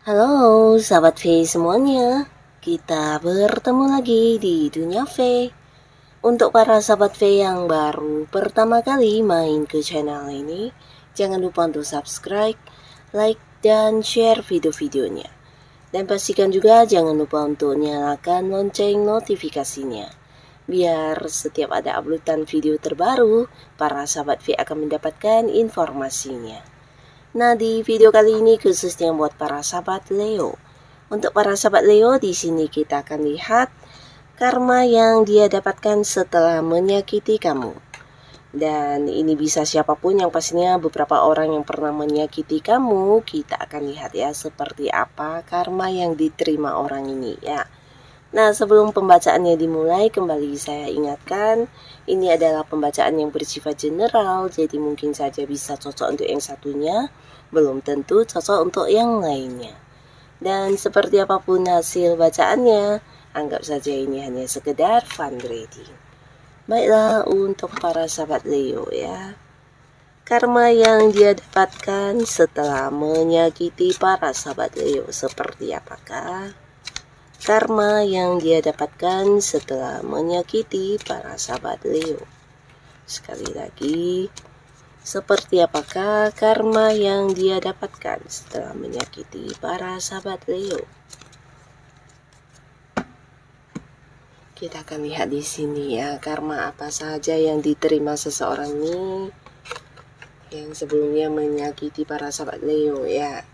Halo sahabat V semuanya, kita bertemu lagi di Dunia V. Untuk para sahabat V yang baru pertama kali main ke channel ini, jangan lupa untuk subscribe, like, dan share video-videonya. Dan pastikan juga jangan lupa untuk nyalakan lonceng notifikasinya, biar setiap ada uploadan video terbaru, para sahabat V akan mendapatkan informasinya. Nah, di video kali ini khususnya buat para sahabat Leo. Untuk para sahabat Leo, di sini kita akan lihat karma yang dia dapatkan setelah menyakiti kamu. Dan ini bisa siapapun, yang pastinya beberapa orang yang pernah menyakiti kamu. Kita akan lihat ya seperti apa karma yang diterima orang ini ya. Nah, sebelum pembacaannya dimulai, kembali saya ingatkan, ini adalah pembacaan yang bersifat general, jadi mungkin saja bisa cocok untuk yang satunya, belum tentu cocok untuk yang lainnya. Dan seperti apapun hasil bacaannya, anggap saja ini hanya sekedar fun reading. Baiklah, untuk para sahabat Leo ya. Karma yang dia dapatkan setelah menyakiti para sahabat Leo seperti apakah? Karma yang dia dapatkan setelah menyakiti para sahabat Leo. Sekali lagi, seperti apakah karma yang dia dapatkan setelah menyakiti para sahabat Leo? Kita akan lihat di sini ya, karma apa saja yang diterima seseorang ini yang sebelumnya menyakiti para sahabat Leo ya.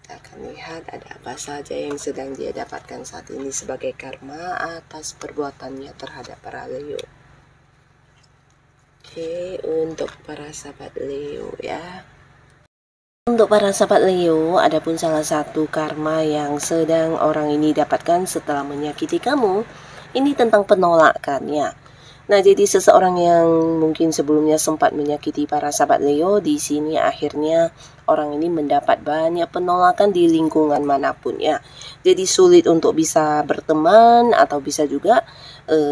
Kita akan lihat ada apa saja yang sedang dia dapatkan saat ini sebagai karma atas perbuatannya terhadap para Leo. Oke, untuk para sahabat Leo ya. Untuk para sahabat Leo, adapun salah satu karma yang sedang orang ini dapatkan setelah menyakiti kamu, ini tentang penolakan ya. Nah, jadi seseorang yang mungkin sebelumnya sempat menyakiti para sahabat Leo, di sini akhirnya orang ini mendapat banyak penolakan di lingkungan manapun ya. Jadi sulit untuk bisa berteman, atau bisa juga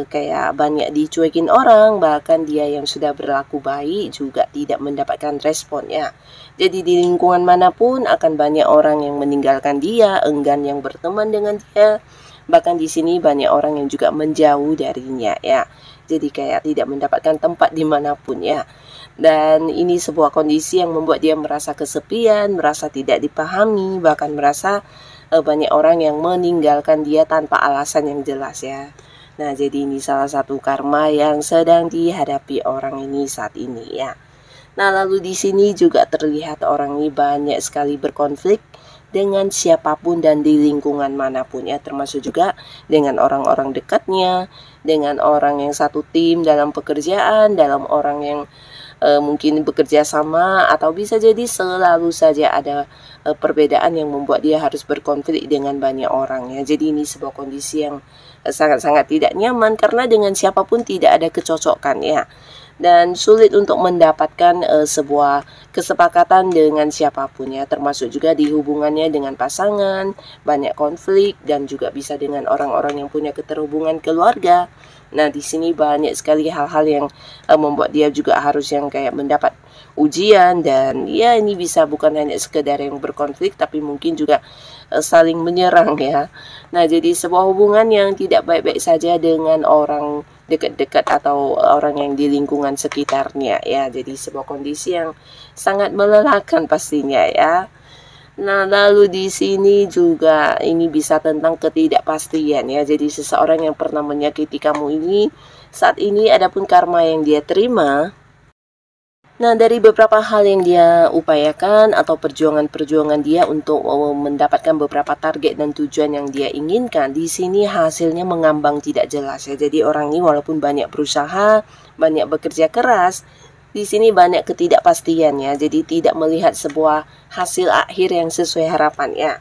kayak banyak dicuekin orang, bahkan dia yang sudah berlaku baik juga tidak mendapatkan respon ya. Jadi di lingkungan manapun akan banyak orang yang meninggalkan dia, enggan yang berteman dengan dia. Bahkan di sini banyak orang yang juga menjauh darinya ya. Jadi kayak tidak mendapatkan tempat dimanapun ya. Dan ini sebuah kondisi yang membuat dia merasa kesepian, merasa tidak dipahami, bahkan merasa banyak orang yang meninggalkan dia tanpa alasan yang jelas ya. Nah, jadi ini salah satu karma yang sedang dihadapi orang ini saat ini ya. Nah, lalu di sini juga terlihat orang ini banyak sekali berkonflik dengan siapapun dan di lingkungan manapun ya, termasuk juga dengan orang-orang dekatnya, dengan orang yang satu tim dalam pekerjaan, dalam orang yang mungkin bekerja sama, atau bisa jadi selalu saja ada perbedaan yang membuat dia harus berkonflik dengan banyak orang ya. Jadi ini sebuah kondisi yang sangat-sangat tidak nyaman karena dengan siapapun tidak ada kecocokan ya. Dan sulit untuk mendapatkan sebuah kesepakatan dengan siapapun ya, termasuk juga di hubungannya dengan pasangan, banyak konflik, dan juga bisa dengan orang-orang yang punya keterhubungan keluarga. Nah, di sini banyak sekali hal-hal yang membuat dia juga harus yang kayak mendapat ujian, dan ya ini bisa bukan hanya sekedar yang berkonflik, tapi mungkin juga saling menyerang ya. Nah, jadi sebuah hubungan yang tidak baik-baik saja dengan orang dekat-dekat atau orang yang di lingkungan sekitarnya ya. Jadi sebuah kondisi yang sangat melelahkan pastinya ya. Nah, lalu di sini juga ini bisa tentang ketidakpastian ya. Jadi seseorang yang pernah menyakiti kamu ini saat ini adapun karma yang dia terima. Nah, dari beberapa hal yang dia upayakan atau perjuangan-perjuangan dia untuk mendapatkan beberapa target dan tujuan yang dia inginkan, di sini hasilnya mengambang tidak jelas ya. Jadi orang ini walaupun banyak berusaha, banyak bekerja keras, di sini banyak ketidakpastian ya. Jadi tidak melihat sebuah hasil akhir yang sesuai harapan ya.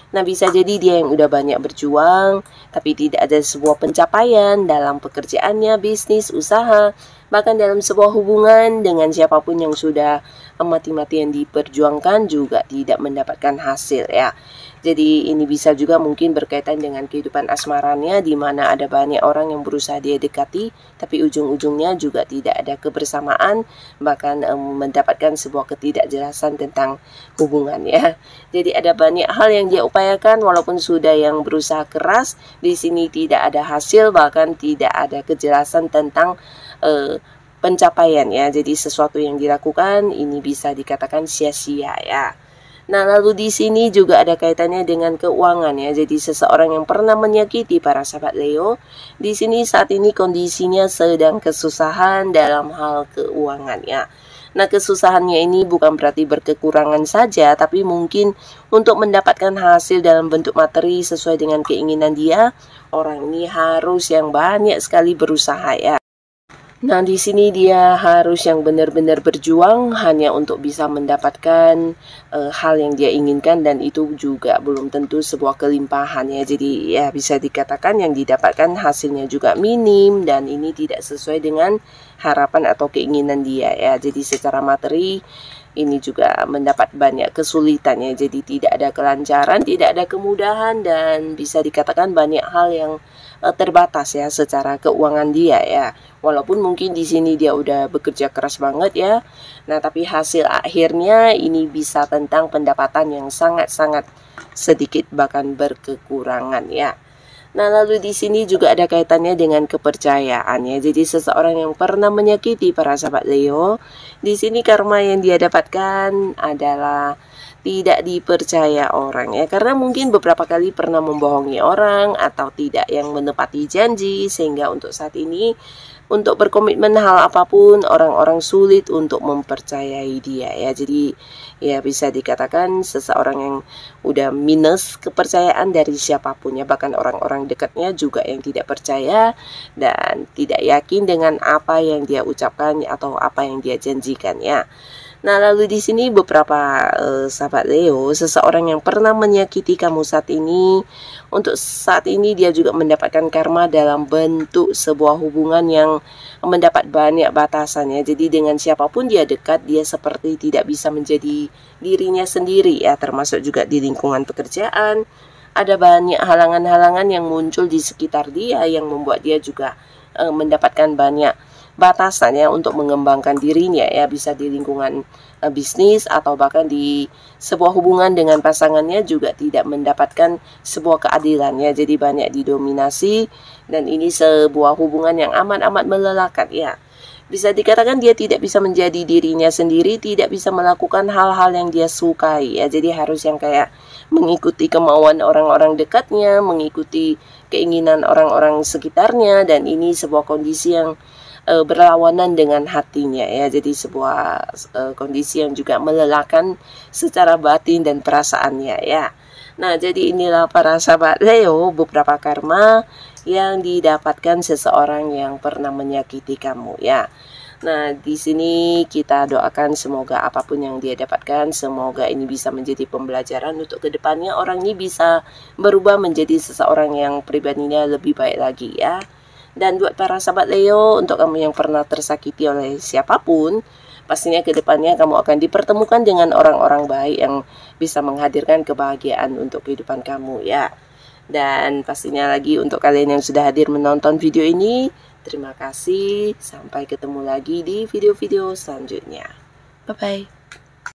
Nah, bisa jadi dia yang udah banyak berjuang, tapi tidak ada sebuah pencapaian dalam pekerjaannya, bisnis, usaha, bahkan dalam sebuah hubungan dengan siapapun yang sudah mati-matian diperjuangkan juga tidak mendapatkan hasil ya. Jadi ini bisa juga mungkin berkaitan dengan kehidupan asmaranya, di mana ada banyak orang yang berusaha dia dekati, tapi ujung-ujungnya juga tidak ada kebersamaan, bahkan mendapatkan sebuah ketidakjelasan tentang hubungannya. Jadi ada banyak hal yang dia upayakan, walaupun sudah yang berusaha keras, di sini tidak ada hasil, bahkan tidak ada kejelasan tentang pencapaian ya. Jadi sesuatu yang dilakukan ini bisa dikatakan sia-sia ya. Nah, lalu di sini juga ada kaitannya dengan keuangan ya. Jadi seseorang yang pernah menyakiti para sahabat Leo, di sini saat ini kondisinya sedang kesusahan dalam hal keuangan ya. Nah, kesusahannya ini bukan berarti berkekurangan saja, tapi mungkin untuk mendapatkan hasil dalam bentuk materi sesuai dengan keinginan dia, orang ini harus yang banyak sekali berusaha ya. Nah, di sini dia harus yang benar-benar berjuang hanya untuk bisa mendapatkan hal yang dia inginkan, dan itu juga belum tentu sebuah kelimpahan ya. Jadi ya bisa dikatakan yang didapatkan hasilnya juga minim, dan ini tidak sesuai dengan harapan atau keinginan dia ya. Jadi secara materi ini juga mendapat banyak kesulitan ya. Jadi tidak ada kelancaran, tidak ada kemudahan, dan bisa dikatakan banyak hal yang terbatas ya secara keuangan dia ya. Walaupun mungkin di sini dia udah bekerja keras banget ya. Nah, tapi hasil akhirnya ini bisa tentang pendapatan yang sangat-sangat sedikit, bahkan berkekurangan ya. Nah, lalu di sini juga ada kaitannya dengan kepercayaan ya. Jadi seseorang yang pernah menyakiti para sahabat Leo, di sini karma yang dia dapatkan adalah tidak dipercaya orang ya, karena mungkin beberapa kali pernah membohongi orang atau tidak yang menepati janji, sehingga untuk saat ini untuk berkomitmen hal apapun orang-orang sulit untuk mempercayai dia ya. Jadi ya bisa dikatakan seseorang yang udah minus kepercayaan dari siapapun ya, bahkan orang-orang dekatnya juga yang tidak percaya dan tidak yakin dengan apa yang dia ucapkan atau apa yang dia janjikan ya. Nah, lalu di sini beberapa sahabat Leo, seseorang yang pernah menyakiti kamu saat ini, untuk saat ini dia juga mendapatkan karma dalam bentuk sebuah hubungan yang mendapat banyak batasan ya. Jadi dengan siapapun dia dekat, dia seperti tidak bisa menjadi dirinya sendiri ya, termasuk juga di lingkungan pekerjaan. Ada banyak halangan-halangan yang muncul di sekitar dia yang membuat dia juga mendapatkan banyak batasan ya untuk mengembangkan dirinya ya, bisa di lingkungan bisnis atau bahkan di sebuah hubungan dengan pasangannya juga tidak mendapatkan sebuah keadilan ya. Jadi banyak didominasi, dan ini sebuah hubungan yang amat-amat melelahkan ya. Bisa dikatakan dia tidak bisa menjadi dirinya sendiri, tidak bisa melakukan hal-hal yang dia sukai ya. Jadi harus yang kayak mengikuti kemauan orang-orang dekatnya, mengikuti keinginan orang-orang sekitarnya, dan ini sebuah kondisi yang berlawanan dengan hatinya ya. Jadi sebuah kondisi yang juga melelahkan secara batin dan perasaannya ya. Nah, jadi inilah para sahabat Leo beberapa karma yang didapatkan seseorang yang pernah menyakiti kamu ya. Nah, di sini kita doakan semoga apapun yang dia dapatkan, semoga ini bisa menjadi pembelajaran untuk kedepannya orang ini bisa berubah menjadi seseorang yang pribadinya lebih baik lagi ya. Dan buat para sahabat Leo, untuk kamu yang pernah tersakiti oleh siapapun, pastinya ke depannya kamu akan dipertemukan dengan orang-orang baik yang bisa menghadirkan kebahagiaan untuk kehidupan kamu ya. Dan pastinya lagi untuk kalian yang sudah hadir menonton video ini, terima kasih. Sampai ketemu lagi di video-video selanjutnya. Bye-bye.